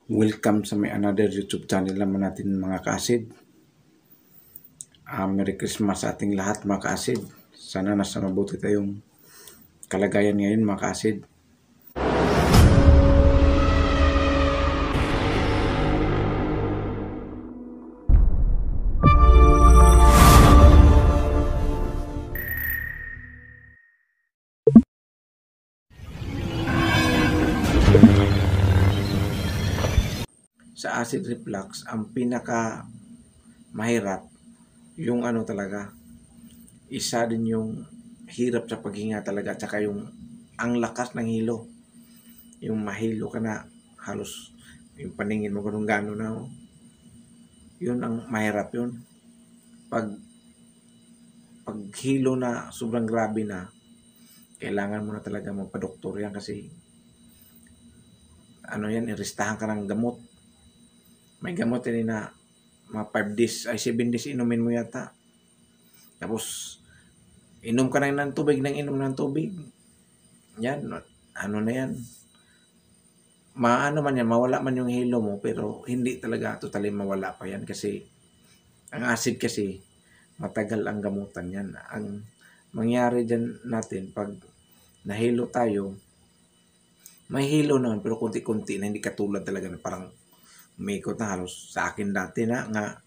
Welcome sa may another YouTube channel naman natin mga ka-asid. Merry Christmas sa ating lahat mga ka-asid. Sana nasa mabuti tayong kalagayan ngayon mga ka-asid. Sa acid reflux, ang pinaka mahirap yung talaga, isa din yung hirap sa paghinga talaga, at saka yung ang lakas ng hilo. Yung mahilo ka na halos yung paningin mo ganun gano'n na. Yun ang mahirap yun. Pag hilo na sobrang grabe na, kailangan mo na talaga magpa-doktor yan kasi iristahan ka ng gamot. May gamot din na mga 5 days, ay 7 days inumin mo yata. Tapos, inom ka ng tubig, Yan, na yan. Maano man yan, mawala man yung hilo mo, pero hindi talaga totally mawala pa yan kasi ang acid kasi, matagal ang gamutan yan. Ang mangyari dyan natin, pag nahilo tayo, may hilo naman, pero kunti-kunti na, hindi katulad talaga na parang umikot na halos. Sa akin dati na nga,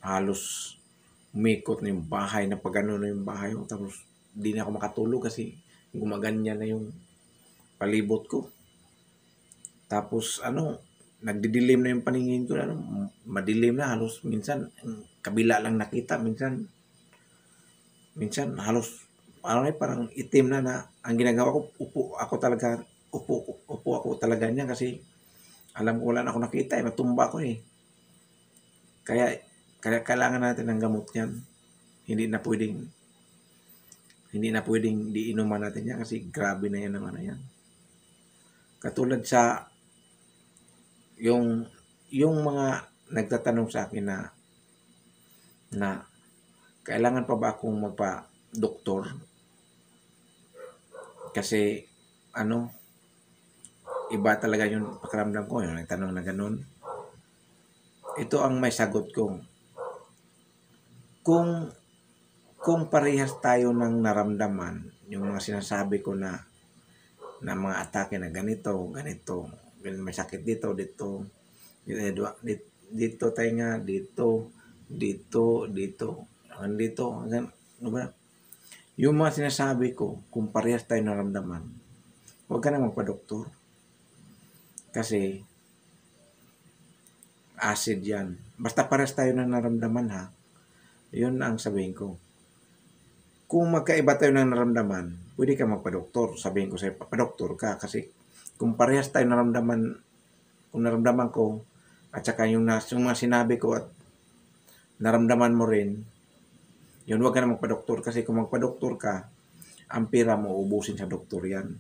halos umikot na yung bahay, na pag ano na yung bahay, tapos di na ako makatulog kasi gumaganyan na yung palibot ko. Tapos nagdidilim na yung paningin ko, madilim na halos, minsan kabila lang nakita, minsan halos parang itim na ang ginagawa ko, upo ako talaga niya kasi alam ko wala na ako nakita, matumba ko eh. Kaya kailangan natin ng gamot yan. Hindi na pwedeng diinuman natin yan kasi grabe na yan naman yan. Katulad sa yung mga nagtatanong sa akin na kailangan pa ba akong magpa-doktor kasi iba talaga yung pakiramdam ko, yung nagtanong na ganun. Ito ang may sagot ko. Kung parehas tayo ng naramdaman, yung mga sinasabi ko na mga atake na ganito, may sakit dito, tainga, dito, ano ba? Yung mga sinasabi ko, kung parehas tayo naramdaman, huwag ka na magpa-doktor. Kasi, acid yan. Basta parehas tayo na naramdaman ha, yun ang sabihin ko. Kung magkaiba tayo ng naramdaman, pwede ka magpa-doktor. Sabihin ko sa'yo, pa-doktor ka. Kasi kung parehas tayo naramdaman, kung naramdaman ko, at saka yung mga sinabi ko at naramdaman mo rin, yun, huwag ka na magpa-doktor. Kasi kung magpa-doktor ka, ang pera mo, ubusin sa doktor yan.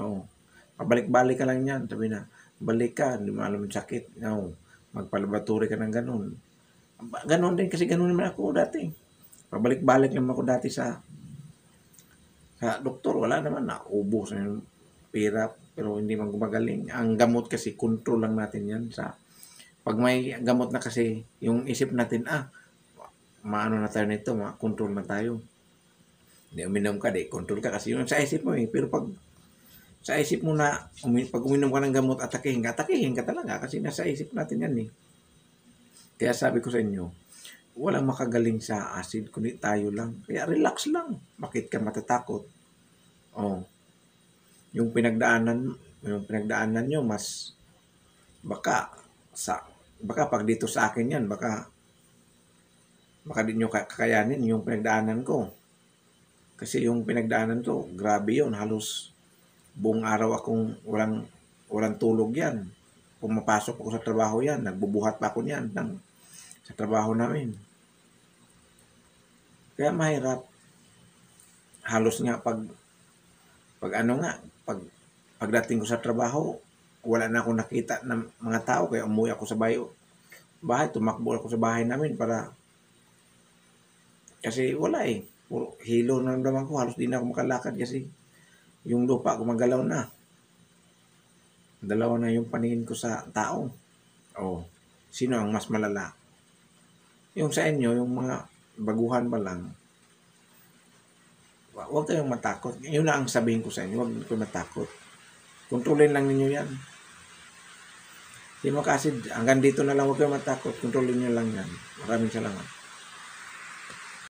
Oo. Pabalik-balik ka lang yan. Sabi na, balik ka, hindi mo alam yung sakit. No. Magpalaboratory ka ng ganun. Ganun din kasi ganun naman ako dati. Pabalik-balik naman ako dati sa doktor. Wala naman, naubos na yung pera, pero hindi man gumagaling. Ang gamot kasi, control lang natin yan. Pag may gamot na kasi, yung isip natin, maano na tayo nito, ma-control na tayo. Hindi uminom ka, control ka kasi yun sa isip mo eh. Pero pag sa isip mo na, pag uminom ka ng gamot, atakihin ka talaga kasi nasa isip natin yan eh. Kaya sabi ko sa inyo, walang makagaling sa acid kundi tayo lang. Kaya relax lang. Bakit ka matatakot? Yung pinagdaanan nyo, mas baka pag dito sa akin yan, baka di nyo kakayanin yung pinagdaanan ko. Kasi yung pinagdaanan ko, grabe yun. Halos buong araw akong walang tulog yan. Pumapasok ako sa trabaho yan. Nagbubuhat pa ako niyan sa trabaho namin. Kaya mahirap. Halos nga pagdating ko sa trabaho, wala na akong nakita ng mga tao, kaya umuwi ako sa bahay, tumakbo ako sa bahay namin kasi wala eh. Puro hilo na naman ko, halos di na ako makalakad kasi yung lupa gumagalaw na. Dalawa na yung paningin ko sa tao. Oh, sino ang mas malala? Yung sa inyo, yung mga baguhan pa lang, huwag kayong matakot. Yun na ang sabihin ko sa inyo, huwag kayong matakot. Kontrolin lang ninyo yan. Di mo kasi, hanggang dito na lang, huwag kayong matakot. Kontrolin nyo lang yan. Maraming salamat.